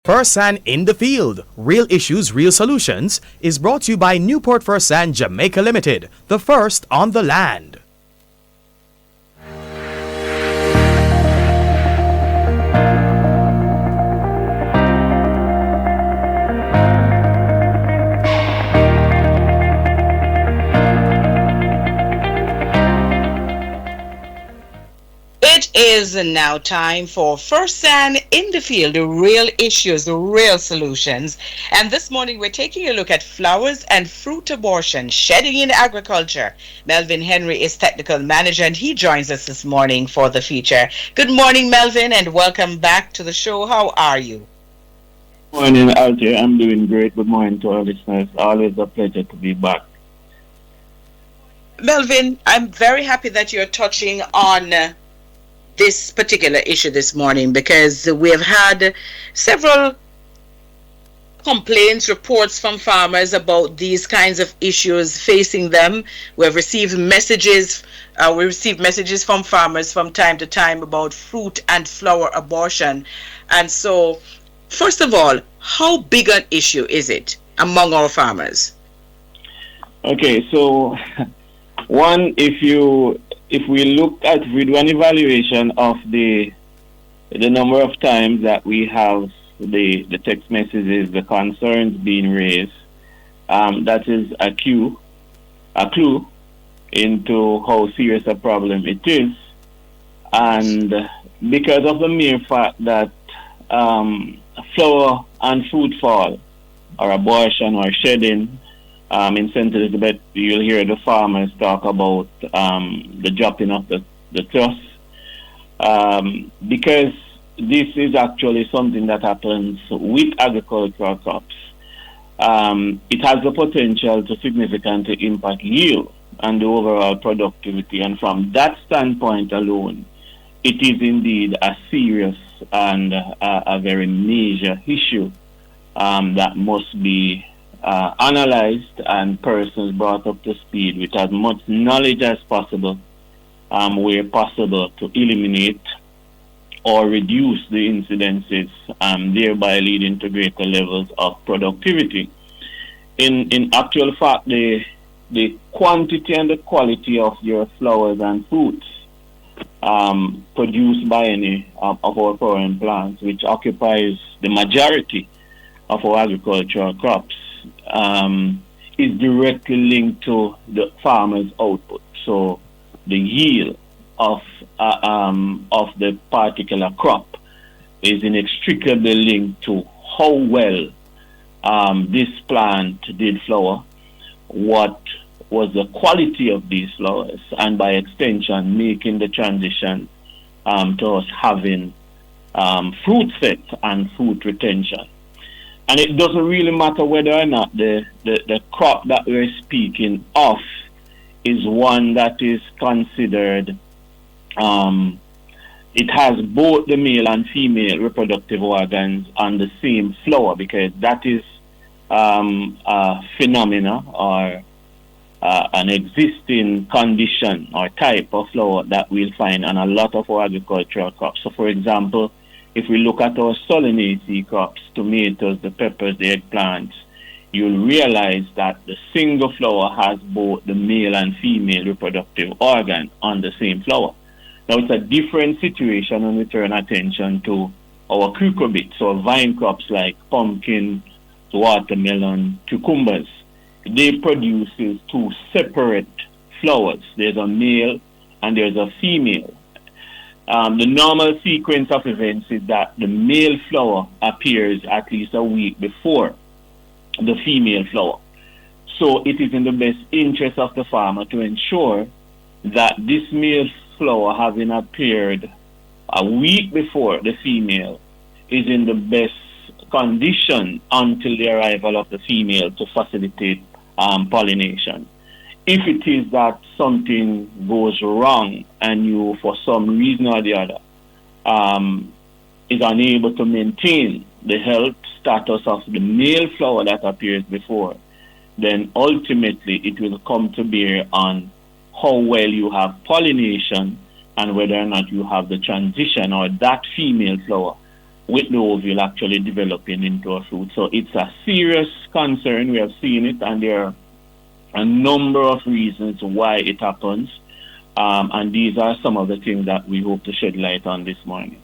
First Sand in the Field, Real Issues, Real Solutions is brought to you by Newport First Sand Jamaica Limited, the first on the land. It is now time for First Sand in the Field, the real issues, the real solutions. And this morning we're taking a look at flowers and fruit abortion, shedding in agriculture. Melvin Henry is technical manager and he joins us this morning for the feature. Good morning, Melvin, and welcome back to the show. How are you? Morning, Altie. I'm doing great. Good morning to our listeners. Always a pleasure to be back. Melvin, I'm very happy that you're touching on this particular issue this morning because we have had several complaints, reports from farmers about these kinds of issues facing them. We have received messages. We receive messages from farmers from time to time about fruit and flower abortion. And so, first of all, how big an issue is it among our farmers? Okay, so one, if we look at, we do an evaluation of the number of times that we have the text messages, the concerns being raised, that is a clue into how serious a problem it is. And because of the mere fact that flower and fruit fall, or abortion, or shedding, in St. Elizabeth, you'll hear the farmers talk about the dropping of the truss, because this is actually something that happens with agricultural crops. It has the potential to significantly impact yield and the overall productivity, and from that standpoint alone, it is indeed a serious and a very major issue that must be analyzed and persons brought up to speed with as much knowledge as possible, where possible, to eliminate or reduce the incidences, thereby leading to greater levels of productivity. In actual fact, the quantity and the quality of your flowers and fruits produced by any of our foreign plants, which occupies the majority of our agricultural crops, is directly linked to the farmer's output. So the yield of the particular crop is inextricably linked to how well this plant did flower, what was the quality of these flowers, and by extension making the transition to us having fruit set and fruit retention. And it doesn't really matter whether or not the crop that we're speaking of is one that is considered, it has both the male and female reproductive organs on the same flower, because that is a phenomena or an existing condition or type of flower that we'll find on a lot of our agricultural crops. So, for example, if we look at our solanaceae crops, tomatoes, the peppers, the eggplants, you'll realize that the single flower has both the male and female reproductive organ on the same flower. Now, it's a different situation when we turn attention to our cucurbits, so vine crops like pumpkin, watermelon, cucumbers. They produce two separate flowers. There's a male and there's a female. The normal sequence of events is that the male flower appears at least a week before the female flower. So it is in the best interest of the farmer to ensure that this male flower, having appeared a week before the female, is in the best condition until the arrival of the female to facilitate pollination. If it is that something goes wrong and you, for some reason or the other, is unable to maintain the health status of the male flower that appears before, then ultimately it will come to bear on how well you have pollination and whether or not you have the transition or that female flower with the ovule actually developing into a fruit. So it's a serious concern. We have seen it, and there are a number of reasons why it happens. And these are some of the things that we hope to shed light on this morning.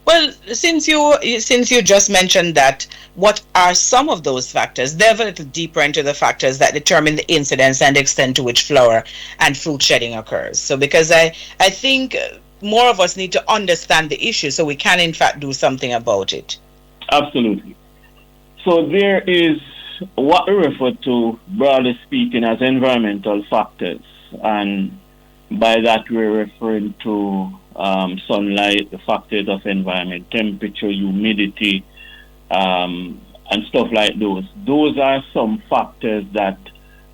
Well, since you just mentioned that, what are some of those factors? Delve a little deeper into the factors that determine the incidence and extent to which flower and fruit shedding occurs. So, because I think more of us need to understand the issue so we can in fact do something about it. Absolutely. So there is what we refer to, broadly speaking, as environmental factors, and by that we're referring to sunlight, the factors of environment, temperature, humidity, and stuff like those. Those are some factors that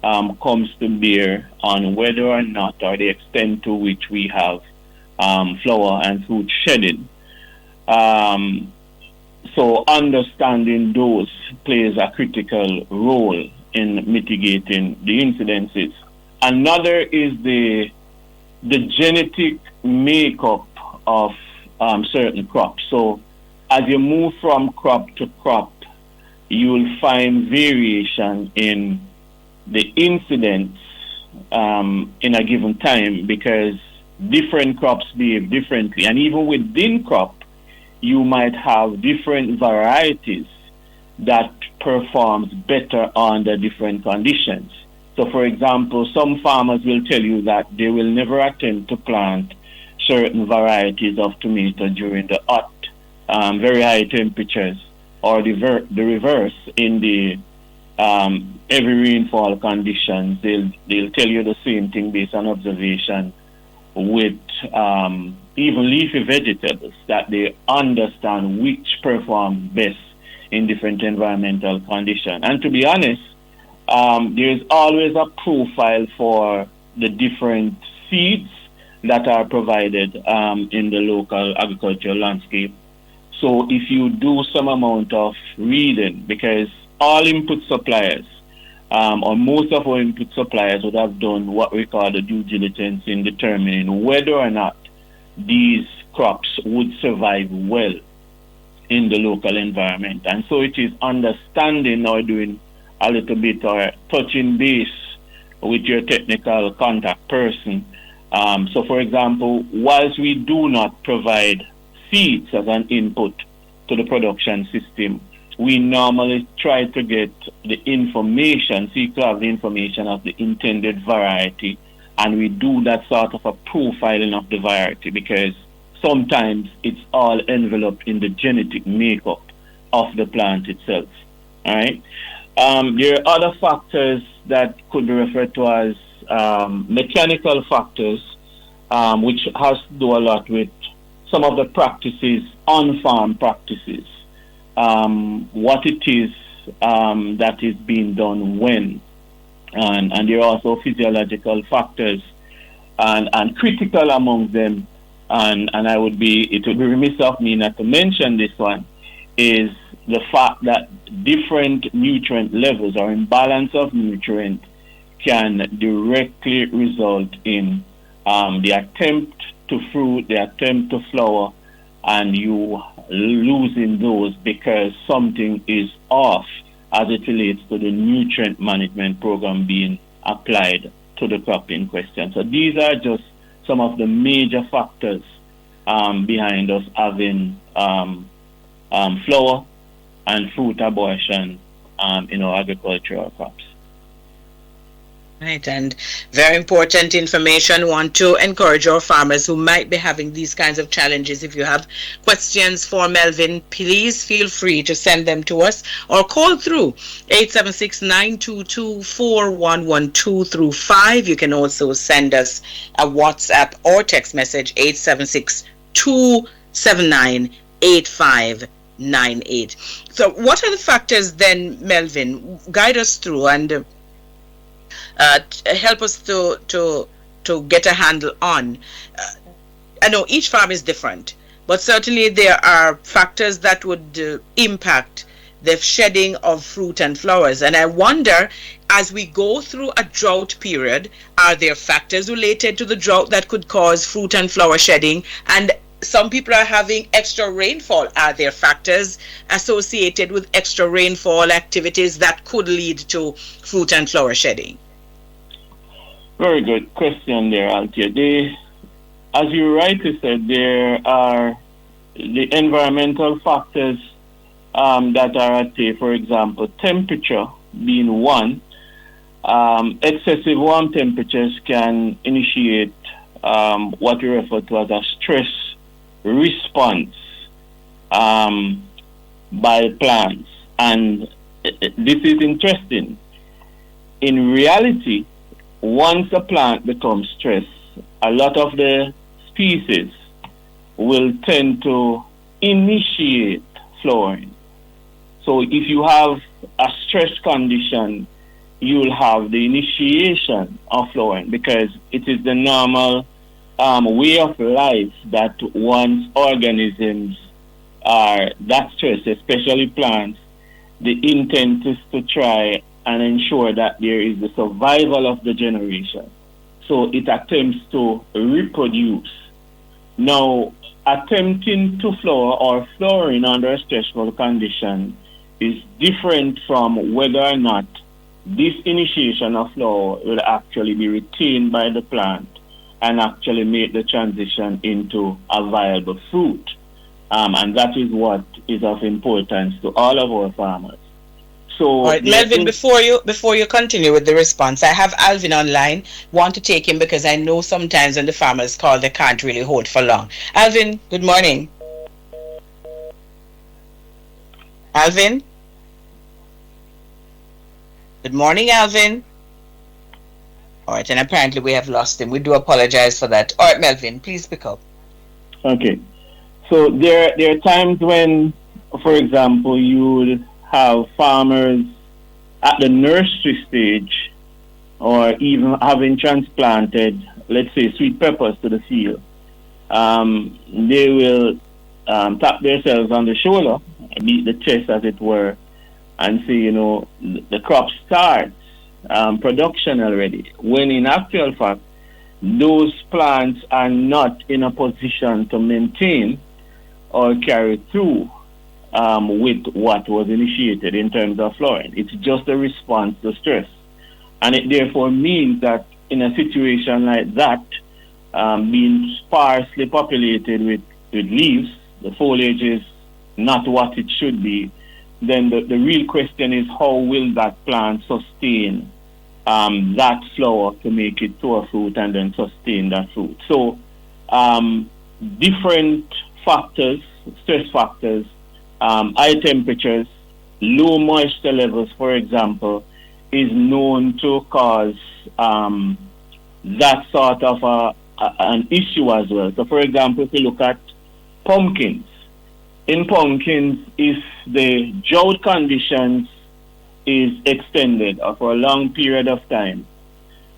comes to bear on whether or not, or the extent to which we have flower and fruit shedding. So understanding those plays a critical role in mitigating the incidences. Another is the genetic makeup of certain crops. So as you move from crop to crop, you will find variation in the incidence in a given time, because different crops behave differently. And even within crop, you might have different varieties that performs better under different conditions. So for example, some farmers will tell you that they will never attempt to plant certain varieties of tomato during the hot, very high temperatures, or the reverse in the heavy rainfall conditions. They'll tell you the same thing based on observation with even leafy vegetables, that they understand which performs best in different environmental conditions. And to be honest, there's always a profile for the different seeds that are provided in the local agricultural landscape. So if you do some amount of reading, because all input suppliers, or most of our input suppliers would have done what we call the due diligence in determining whether or not these crops would survive well in the local environment. And so it is understanding or doing a little bit or touching base with your technical contact person. So for example, whilst we do not provide seeds as an input to the production system, we normally try to get the information, seek to have the information of the intended variety, and we do that sort of a profiling of the variety, because sometimes it's all enveloped in the genetic makeup of the plant itself. All right. There are other factors that could be referred to as mechanical factors, which has to do a lot with some of the practices, on-farm practices, what it is that is being done when. And there are also physiological factors, and critical among them, and it would be remiss of me not to mention this one, is the fact that different nutrient levels or imbalance of nutrient can directly result in the attempt to fruit, the attempt to flower, and you losing those because something is off as it relates to the nutrient management program being applied to the crop in question. So these are just some of the major factors behind us having flower and fruit abortion in our agricultural crops. Right, and very important information. Want to encourage our farmers who might be having these kinds of challenges. If you have questions for Melvin, please feel free to send them to us or call through 876-922-4112 through 5. You can also send us a WhatsApp or text message 876-279-8598. So what are the factors then, Melvin? Guide us through and help us to get a handle on. I know each farm is different, but certainly there are factors that would impact the shedding of fruit and flowers. And I wonder, as we go through a drought period, are there factors related to the drought that could cause fruit and flower shedding? And some people are having extra rainfall. Are there factors associated with extra rainfall activities that could lead to fruit and flower shedding? Very good question there, Althea. As you rightly said, there are the environmental factors that are at play. For example, temperature being one. Excessive warm temperatures can initiate what we refer to as a stress response by plants. And this is interesting. In reality, once a plant becomes stressed, a lot of the species will tend to initiate flowering. So if you have a stress condition, you'll have the initiation of flowering, because it is the normal way of life that once organisms are that stressed, especially plants, the intent is to try and ensure that there is the survival of the generation. So it attempts to reproduce. Now, attempting to flower or flowering under a stressful condition is different from whether or not this initiation of flower will actually be retained by the plant and actually make the transition into a viable fruit. And that is what is of importance to all of our farmers. So, all right, Melvin, before you continue with the response, I have Alvin online. Want to take him because I know sometimes when the farmers call, they can't really hold for long. Alvin, good morning. Alvin? Good morning, Alvin. All right, and apparently we have lost him. We do apologize for that. All right, Melvin, please pick up. Okay. So there are times when, for example, you would have farmers at the nursery stage or even having transplanted, let's say, sweet peppers to the field. They will tap themselves on the shoulder, beat the chest as it were, and say, the crop starts production already, when in actual fact, those plants are not in a position to maintain or carry through with what was initiated in terms of flowering. It's just a response to stress. And it therefore means that in a situation like that, being sparsely populated with leaves, the foliage is not what it should be, then the real question is, how will that plant sustain that flower to make it to a fruit and then sustain that fruit? So different factors, stress factors, high temperatures, low moisture levels, for example, is known to cause that sort of an issue as well. So, for example, if you look at pumpkins, in pumpkins, if the drought conditions is extended or for a long period of time,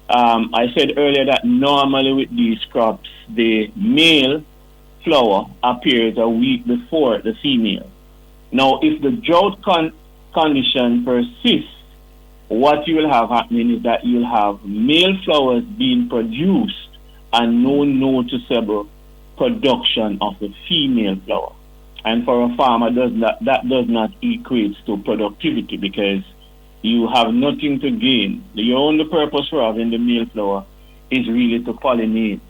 I said earlier that normally with these crops, the male flower appears a week before the female. Now, if the drought condition persists, what you will have happening is that you'll have male flowers being produced and no noticeable production of the female flower. And for a farmer, that does not equate to productivity, because you have nothing to gain. The only purpose for having the male flower is really to pollinate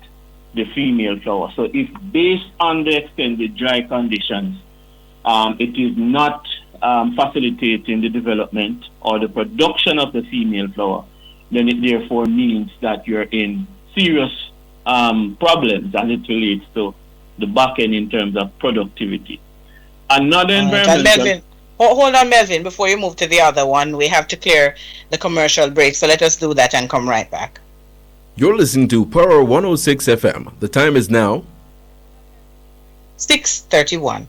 the female flower. So if based on the extended dry conditions, it is not facilitating the development or the production of the female flower, then it therefore means that you're in serious problems as it relates to the back end in terms of productivity. Another environmental... Hold on, Melvin, before you move to the other one, we have to clear the commercial break, so let us do that and come right back. You're listening to Power 106 FM. The time is now 6:31.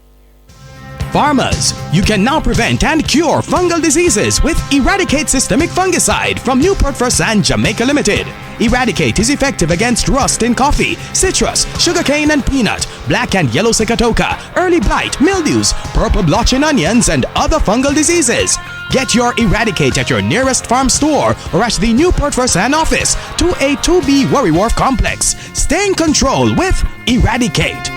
Farmers, you can now prevent and cure fungal diseases with Eradicate Systemic Fungicide from Newport First and Jamaica Limited. Eradicate is effective against rust in coffee, citrus, sugarcane and peanut, black and yellow cicotoca, early blight, mildews, purple blotch in onions, and other fungal diseases. Get your Eradicate at your nearest farm store or at the Newport First and office, 2A2B Worry Wharf Complex. Stay in control with Eradicate.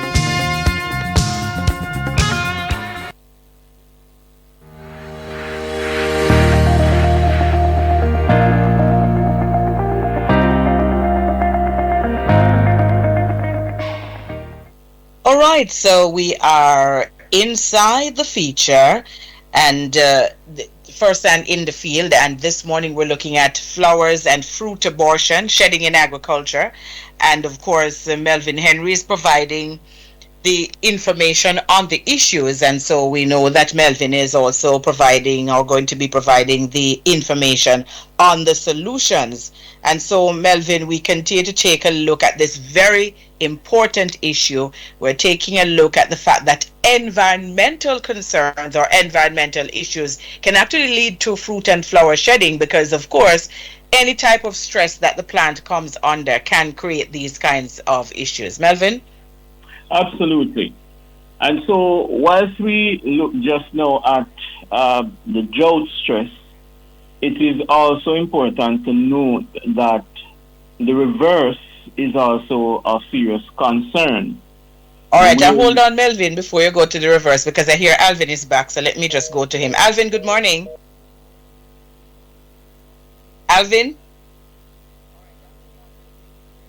All right, so we are inside the feature and first and in the field. And this morning we're looking at flowers and fruit abortion, shedding in agriculture. And of course, Melvin Henry is providing the information on the issues, and so we know that Melvin is also providing or going to be providing the information on the solutions. And so, Melvin, we continue to take a look at this very important issue. We're taking a look at the fact that environmental concerns or environmental issues can actually lead to fruit and flower shedding because, of course, any type of stress that the plant comes under can create these kinds of issues. Melvin? Absolutely. And so, whilst we look just now at the drought stress, it is also important to note that the reverse is also a serious concern. All right, hold on, Melvin, before you go to the reverse, because I hear Alvin is back, so let me just go to him. Alvin, good morning. Alvin?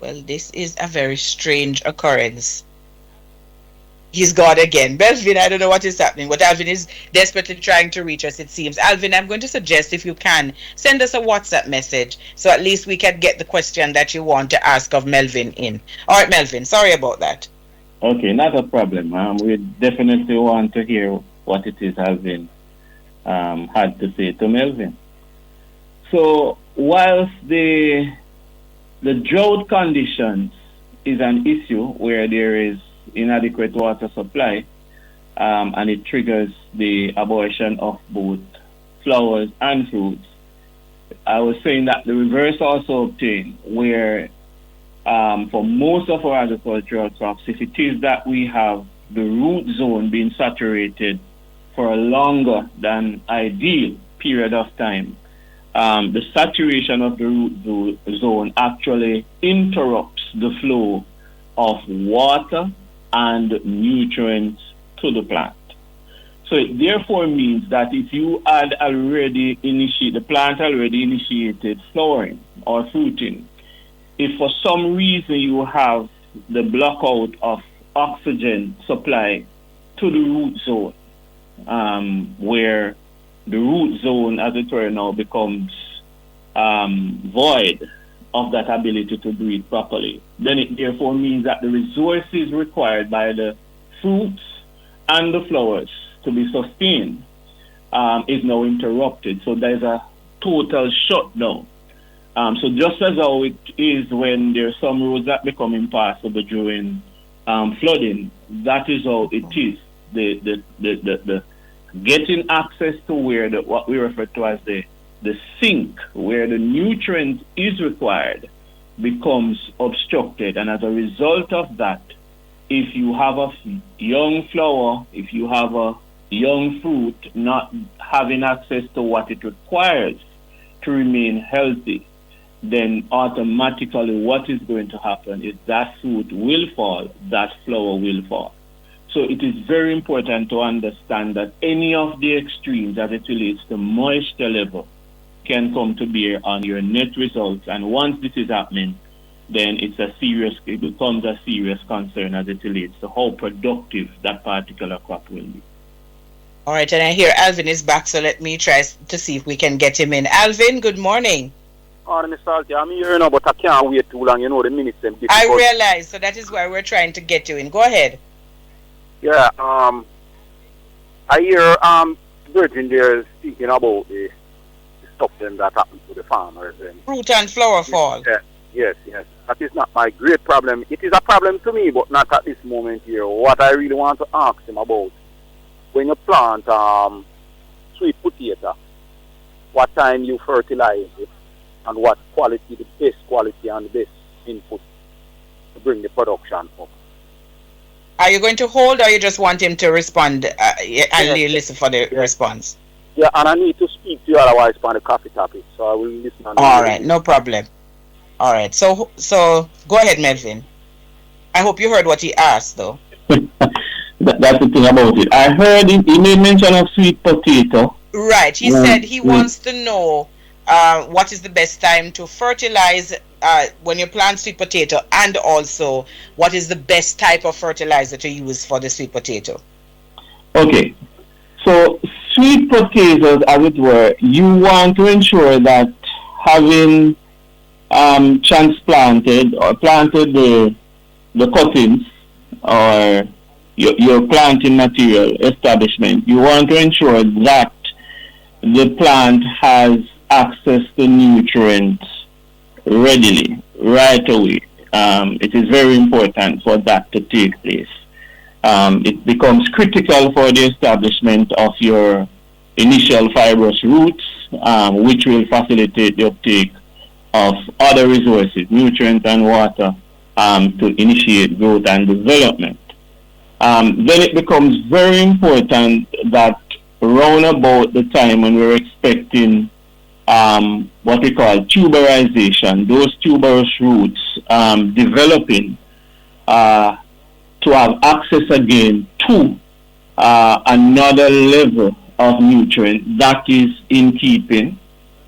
Well, this is a very strange occurrence. He's gone again. Melvin, I don't know what is happening, but Alvin is desperately trying to reach us, it seems. Alvin, I'm going to suggest, if you can, send us a WhatsApp message so at least we can get the question that you want to ask of Melvin in. All right, Melvin, sorry about that. Okay, not a problem. We definitely want to hear what it is Alvin had to say to Melvin. So, whilst the drought conditions is an issue where there is inadequate water supply, and it triggers the abortion of both flowers and fruits. I was saying that the reverse also obtained, where for most of our agricultural crops, if it is that we have the root zone being saturated for a longer than ideal period of time, the saturation of the root zone actually interrupts the flow of water and nutrients to the plant. So it therefore means that if you had the plant already initiated flowering or fruiting, if for some reason you have the blockout of oxygen supply to the root zone, where the root zone, as it were now, becomes void of that ability to breathe properly, then it therefore means that the resources required by the fruits and the flowers to be sustained is now interrupted. So there's a total shutdown. So just as how it is when there are some roads that become impassable during flooding, that is how it is. The getting access to where what we refer to as the sink, where the nutrient is required, becomes obstructed. And as a result of that, if you have a young flower, if you have a young fruit not having access to what it requires to remain healthy, then automatically what is going to happen is that fruit will fall, that flower will fall. So it is very important to understand that any of the extremes as it relates to moisture level can come to bear on your net results. And once this is happening, then it becomes a serious concern as it relates to how productive that particular crop will be. All right, and I hear Alvin is back, so let me try to see if we can get him in. Alvin, good morning. Mr. Salty, I'm here now, but I can't wait too long. You know, the minutes them difficult. I realize, so that is why we're trying to get you in. Go ahead. Yeah, I hear Virgin there speaking about the stuff then that happened to the farmers. And fruit and flower fall. Yes. That is not my great problem. It is a problem to me, but not at this moment here. What I really want to ask him about, when you plant sweet potato, what time you fertilize it, and what quality, the best quality and the best input to bring the production up. Are you going to hold, or you just want him to respond and you listen for the response? Yeah, and I need to speak to you otherwise on the coffee topic, so I will listen. All right, no problem. All right, so go ahead, Melvin. I hope you heard what he asked, though. That's the thing about it. I heard he made mention of sweet potato. Right, he said he wants to know what is the best time to fertilize when you plant sweet potato, and also what is the best type of fertilizer to use for the sweet potato? Okay. So sweet potatoes, as it were, you want to ensure that having transplanted or planted the cuttings or your planting material establishment, you want to ensure that the plant has access to nutrients readily, right away. It is very important for that to take place. It becomes critical for the establishment of your initial fibrous roots, which will facilitate the uptake of other resources, nutrients and water, to initiate growth and development. Then it becomes very important that round about the time when we're expecting what we call tuberization, those tuberous roots developing to have access again to another level of nutrient that is in keeping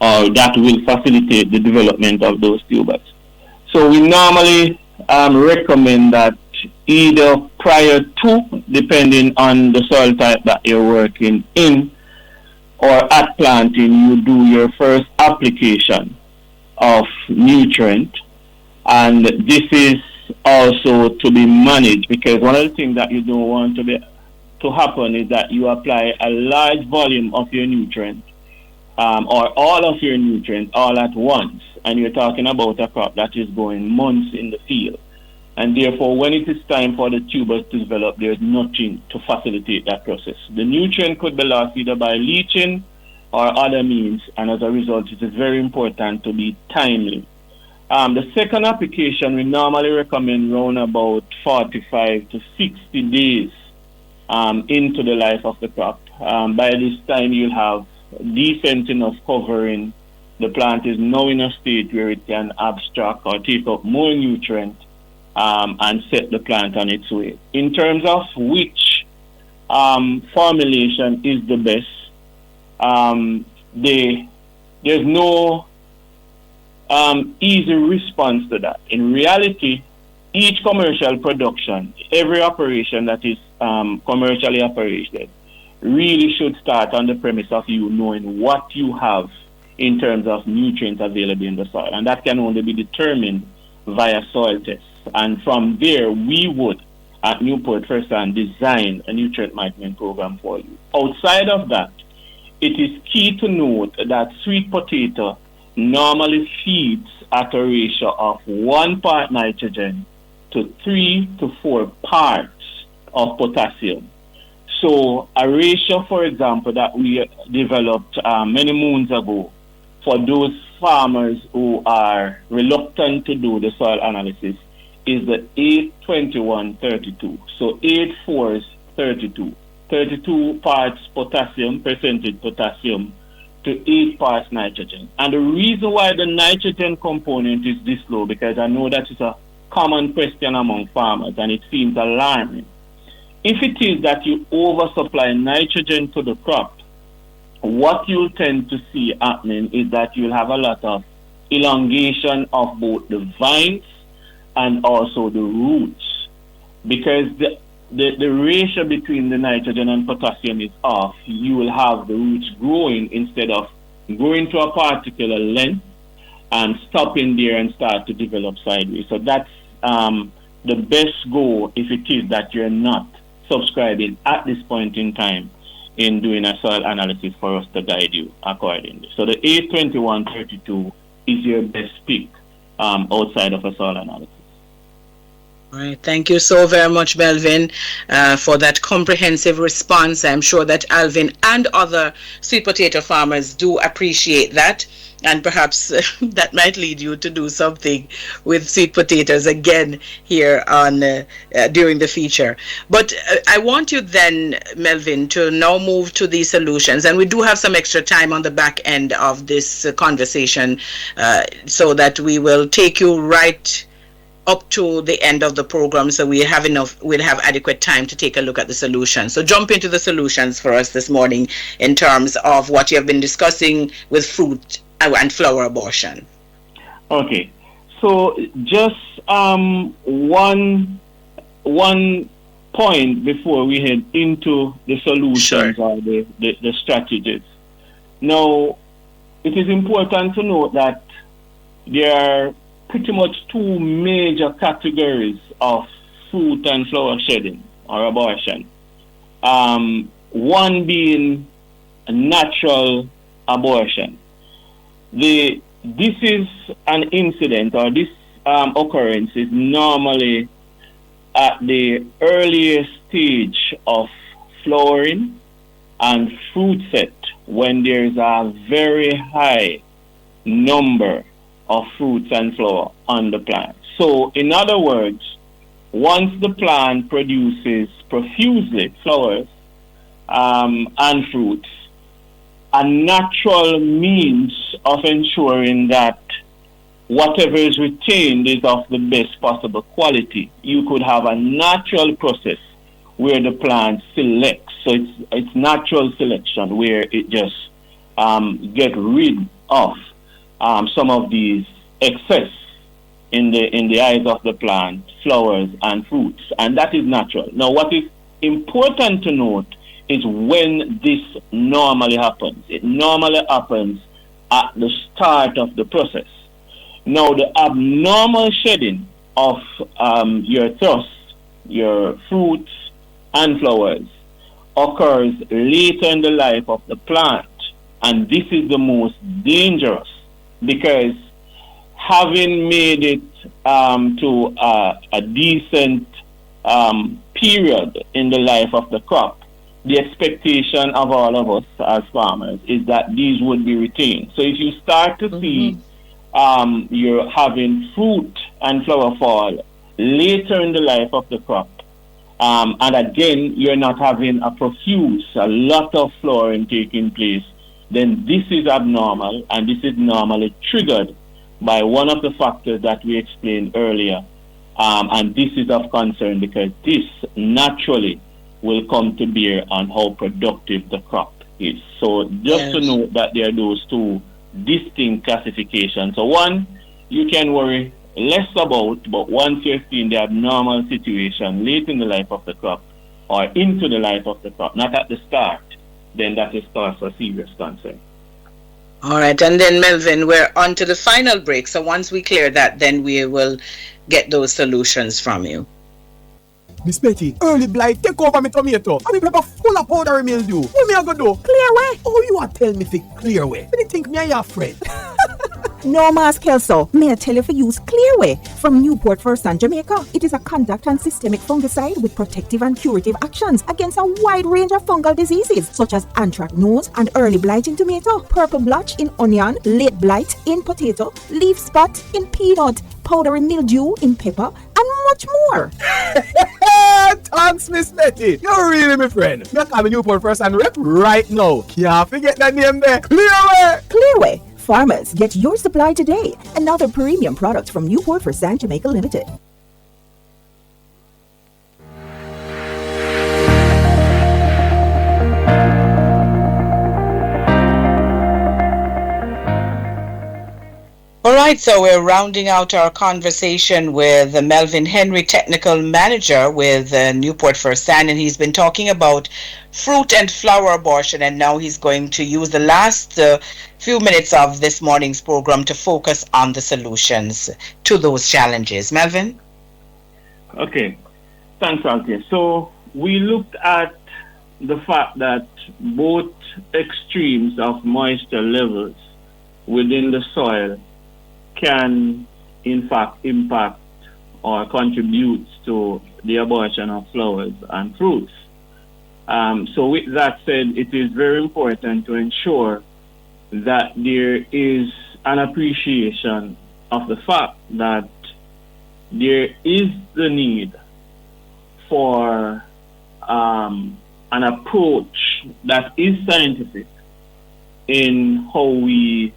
or that will facilitate the development of those tubers. So we normally recommend that either prior to, depending on the soil type that you're working in, or at planting, you do your first application of nutrient. And this is also to be managed, because one of the things that you don't want to happen is that you apply a large volume of your nutrient or all of your nutrients all at once, and you're talking about a crop that is going months in the field. And therefore, when it is time for the tubers to develop, there's nothing to facilitate that process. The nutrient could be lost either by leaching or other means, and as a result, it is very important to be timely. The second application, we normally recommend around about 45 to 60 days into the life of the crop. By this time, you'll have decent enough covering. The plant is now in a state where it can abstract or take up more nutrient and set the plant on its way. In terms of which formulation is the best, there's no easy response to that. In reality, each commercial production, every operation that is commercially operated, really should start on the premise of you knowing what you have in terms of nutrients available in the soil. And that can only be determined via soil tests. And from there, we would, at Newport First Hand, design a nutrient management program for you. Outside of that, it is key to note that sweet potato normally feeds at a ratio of 1 part nitrogen to 3 to 4 parts of potassium. So a ratio, for example, that we developed many moons ago for those farmers who are reluctant to do the soil analysis is the 8-21-32. So 8 4s 32. 32 parts potassium, percentage potassium, to 8 parts nitrogen. And the reason why the nitrogen component is this low, because I know that is a common question among farmers and it seems alarming. If it is that you oversupply nitrogen to the crop, what you'll tend to see happening is that you'll have a lot of elongation of both the vines and also the roots, because the ratio between the nitrogen and potassium is off. You will have the roots growing instead of growing to a particular length and stopping there and start to develop sideways. So that's the best goal if it is that you're not subscribing at this point in time in doing a soil analysis for us to guide you accordingly. So the 8-21-32 is your best pick outside of a soil analysis. All right. Thank you so very much, Melvin, for that comprehensive response. I'm sure that Alvin and other sweet potato farmers do appreciate that. And perhaps that might lead you to do something with sweet potatoes again here on during the feature. But I want you then, Melvin, to now move to the solutions. And we do have some extra time on the back end of this conversation so that we will take you right up to the end of the program, so we'll have adequate time to take a look at the solutions. So jump into the solutions for us this morning in terms of what you have been discussing with fruit and flower abortion. Okay, So just one point before we head into the solutions or the strategies. Now, it is important to note that there are pretty much two major categories of fruit and flower shedding or abortion. One being a natural abortion. This is an incident, or this occurrence is normally at the earliest stage of flowering and fruit set, when there's a very high number of fruits and flower on the plant. So, in other words, once the plant produces profusely flowers and fruits, a natural means of ensuring that whatever is retained is of the best possible quality. You could have a natural process where the plant selects. So it's natural selection where it just get rid of some of these excess in the eyes of the plant, flowers and fruits, and that is natural. Now, what is important to note is when this normally happens. It normally happens at the start of the process. Now, the abnormal shedding of your thrust, your fruits and flowers occurs later in the life of the plant, and this is the most dangerous, because having made it to a decent period in the life of the crop, the expectation of all of us as farmers is that these would be retained. So if you start to see you're having fruit and flower fall later in the life of the crop, and again you're not having a lot of flowering taking place, then this is abnormal, and this is normally triggered by one of the factors that we explained earlier. And this is of concern because this naturally will come to bear on how productive the crop is. So just to note that there are those two distinct classifications. So one, you can worry less about, but once you're seeing the abnormal situation late in the life of the crop or into the life of the crop, not at the start, then that is cause for serious concern. All right, and then Melvin, we're on to the final break. So once we clear that, then we will get those solutions from you. Miss Betty, early blight take over my tomato. And me pepper full of powdery mildew. What me I go do? Clear way. Oh, you are tell me to clear way. When you think me and your friend? No, Mas Kelso. May I tell you to use Clearway from Newport First and Jamaica. It is a contact and systemic fungicide with protective and curative actions against a wide range of fungal diseases such as anthracnose and early blight in tomato, purple blotch in onion, late blight in potato, leaf spot in peanut, powdery mildew in pepper, and much more. Thanks, Miss Betty. You're really my friend. Me call me Newport First and rep right now. Can't forget that name there. Clearway. Clearway. Farmers, get your supply today. Another premium product from Newport First and Jamaica Limited. All right, so we're rounding out our conversation with Melvin Henry, Technical Manager with Newport First and he's been talking about fruit and flower abortion, and now he's going to use the last few minutes of this morning's program to focus on the solutions to those challenges. Melvin? Okay, thanks, Althea. So we looked at the fact that both extremes of moisture levels within the soil can in fact impact or contribute to the abortion of flowers and fruits. So with that said, it is very important to ensure that there is an appreciation of the fact that there is the need for an approach that is scientific in how we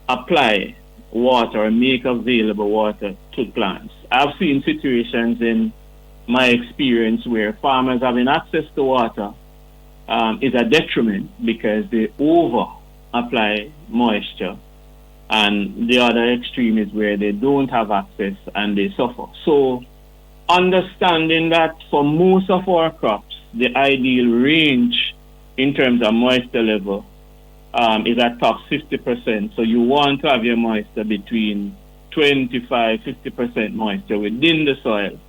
apply water or make available water to plants. I've seen situations in my experience where farmers having access to water is a detriment because they over apply moisture and the other extreme is where they don't have access and they suffer. So understanding that for most of our crops, the ideal range in terms of moisture level is at top 50%. So you want to have your moisture between 25-50% moisture within the soil.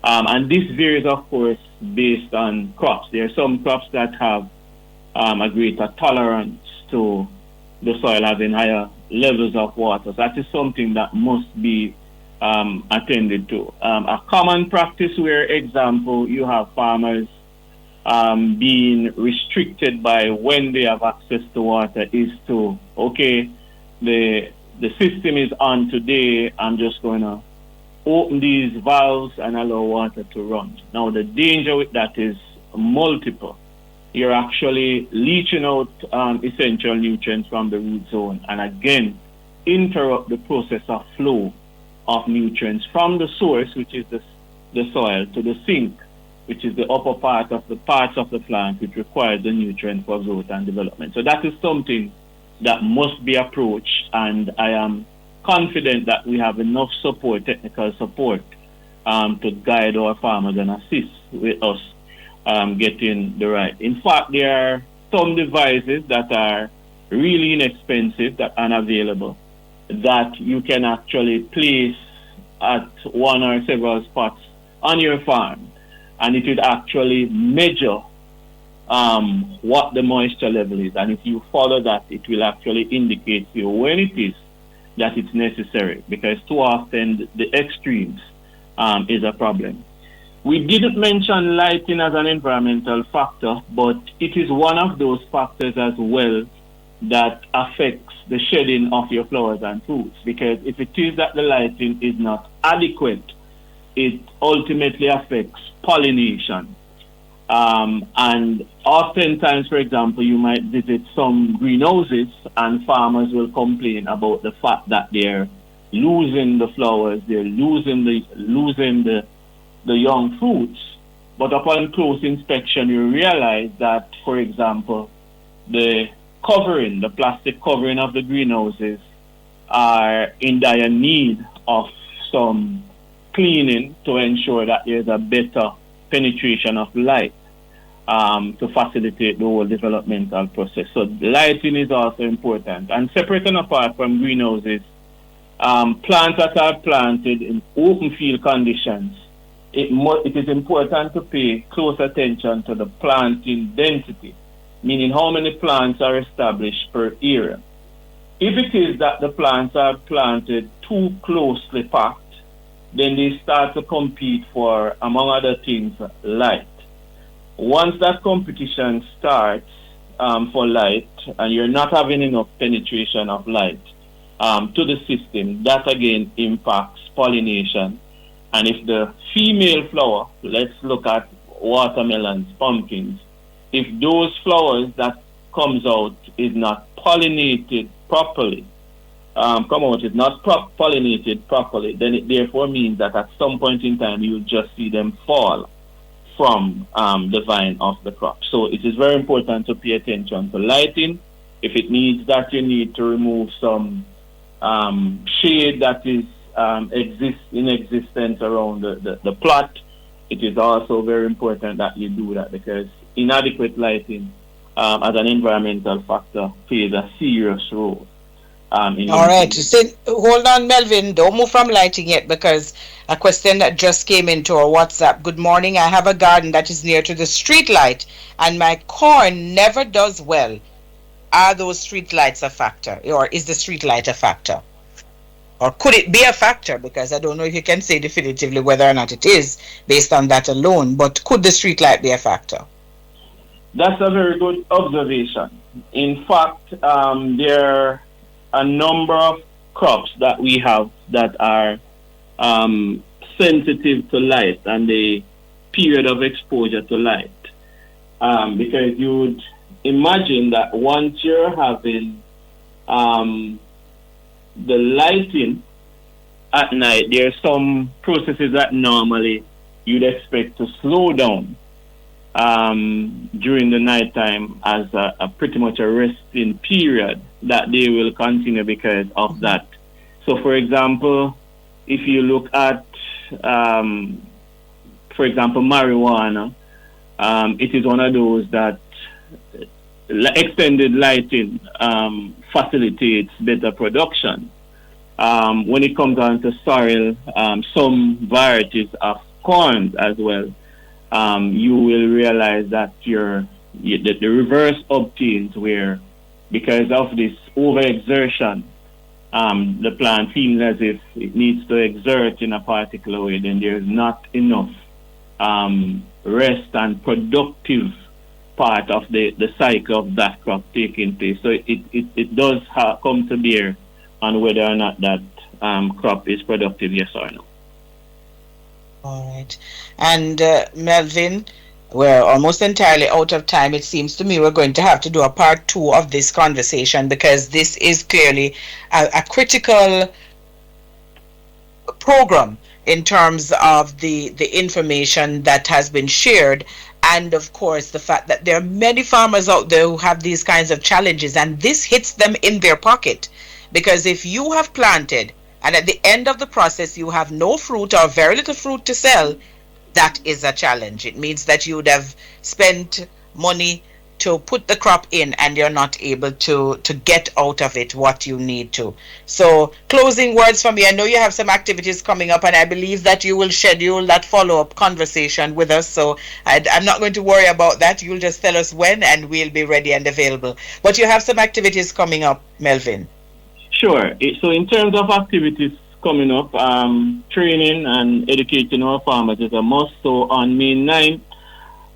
And this varies, of course, based on crops. There are some crops that have a greater tolerance to the soil having higher levels of water. So that is something that must be attended to. A common practice where, example, you have farmers being restricted by when they have access to water is to, okay, the system is on today, I'm just going to open these valves and allow water to run. Now, the danger with that is multiple. You're actually leaching out essential nutrients from the root zone, and again, interrupt the process of flow of nutrients from the source, which is the soil, to the sink, which is the upper part of the parts of the plant which requires the nutrient for growth and development. So that is something that must be approached, and I am confident that we have enough support, technical support, to guide our farmers and assist with us getting the right. In fact, there are some devices that are really inexpensive that are unavailable that you can actually place at one or several spots on your farm, and it would actually measure what the moisture level is, and if you follow that, it will actually indicate to you when it is that it's necessary, because too often the extremes is a problem. We didn't mention lighting as an environmental factor, but it is one of those factors as well that affects the shedding of your flowers and fruits, because if it is that the lighting is not adequate, it ultimately affects pollination. And oftentimes, for example, you might visit some greenhouses and farmers will complain about the fact that they're losing the flowers, they're losing the young fruits. But upon close inspection, you realize that, for example, the plastic covering of the greenhouses are in dire need of some cleaning to ensure that there's a better penetration of light to facilitate the whole developmental process. So lighting is also important. And separate and apart from greenhouses, plants that are planted in open field conditions, it is important to pay close attention to the planting density, meaning how many plants are established per area. If it is that the plants are planted too closely packed, then they start to compete for, among other things, light. Once that competition starts for light, and you're not having enough penetration of light to the system, that again impacts pollination. And if the female flower, let's look at watermelons, pumpkins, if those flowers that comes out is not pollinated properly, pollinated properly, then it therefore means that at some point in time you'll just see them fall from the vine of the crop. So it is very important to pay attention to lighting. If it needs that, you need to remove some shade that is in existence around the plot. It is also very important that you do that, because inadequate lighting as an environmental factor plays a serious role. All right. So, hold on, Melvin. Don't move from lighting yet, because a question that just came into our WhatsApp. Good morning. I have a garden that is near to the street light, and my corn never does well. Are those street lights a factor, or is the street light a factor? Or could it be a factor? Because I don't know if you can say definitively whether or not it is based on that alone, but could the street light be a factor? That's a very good observation. In fact, there are a number of crops that we have that are sensitive to light and the period of exposure to light. Because you would imagine that once you're having the lighting at night, there are some processes that normally you'd expect to slow down. during the nighttime as a pretty much a resting period that they will continue because of that. So, for example, if you look at, for example, marijuana, it is one of those that extended lighting facilitates better production. When it comes down to sorrel, some varieties of corn as well, you will realize that the reverse obtains where, because of this overexertion, the plant feels as if it needs to exert in a particular way, then there's not enough rest and productive part of the cycle of that crop taking place. So it does come to bear on whether or not that crop is productive, yes or no. All right. And Melvin, we're almost entirely out of time. It seems to me we're going to have to do a part 2 of this conversation, because this is clearly a critical program in terms of the information that has been shared, and of course the fact that there are many farmers out there who have these kinds of challenges, and this hits them in their pocket. Because if you have planted and at the end of the process you have no fruit or very little fruit to sell, that is a challenge. It means that you would have spent money to put the crop in and you're not able to get out of it what you need to. So closing words from you. I know you have some activities coming up, and I believe that you will schedule that follow-up conversation with us. So I'm not going to worry about that. You'll just tell us when and we'll be ready and available. But you have some activities coming up, Melvin. Sure. So in terms of activities coming up, training and educating our farmers is a must. So on May 9th,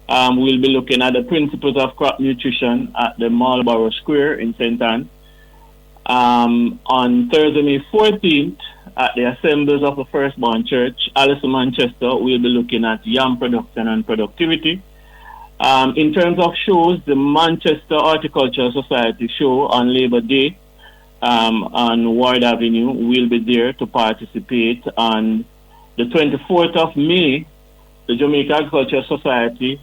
we'll be looking at the principles of crop nutrition at the Marlborough Square in St. Anne. On Thursday, May 14th, at the Assemblies of the Firstborn Church, Allison, Manchester, we'll be looking at yam production and productivity. In terms of shows, the Manchester Horticultural Society show on Labor Day on Ward Avenue will be there to participate. On the 24th of May, the Jamaica Agricultural Society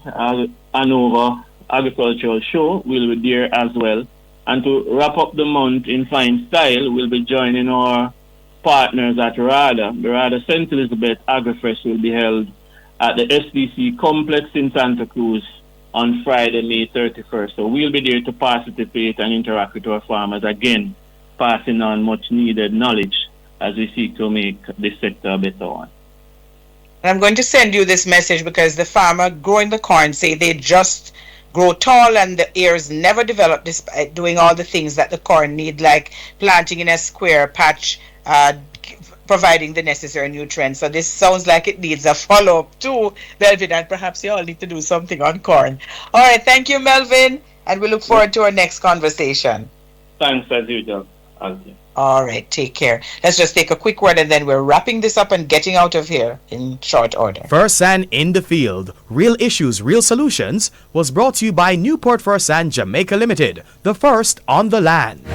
Hanover Agricultural Show will be there as well. And to wrap up the month in fine style, we'll be joining our partners at RADA. The RADA St. Elizabeth AgriFest will be held at the SDC Complex in Santa Cruz on Friday, May 31st. So we'll be there to participate and interact with our farmers, again, passing on much needed knowledge as we seek to make this sector a better one. I'm going to send you this message because the farmer growing the corn say they just grow tall and the ears never develop despite doing all the things that the corn need, like planting in a square patch, providing the necessary nutrients. So this sounds like it needs a follow-up too, Melvin, and perhaps you all need to do something on corn. All right, thank you, Melvin, and we look forward to our next conversation. Thanks, as usual. All right, take care. Let's just take a quick word and then we're wrapping this up and getting out of here in short order. First and in the Field, Real Issues, Real Solutions was brought to you by Newport First and Jamaica Limited, the first on the land.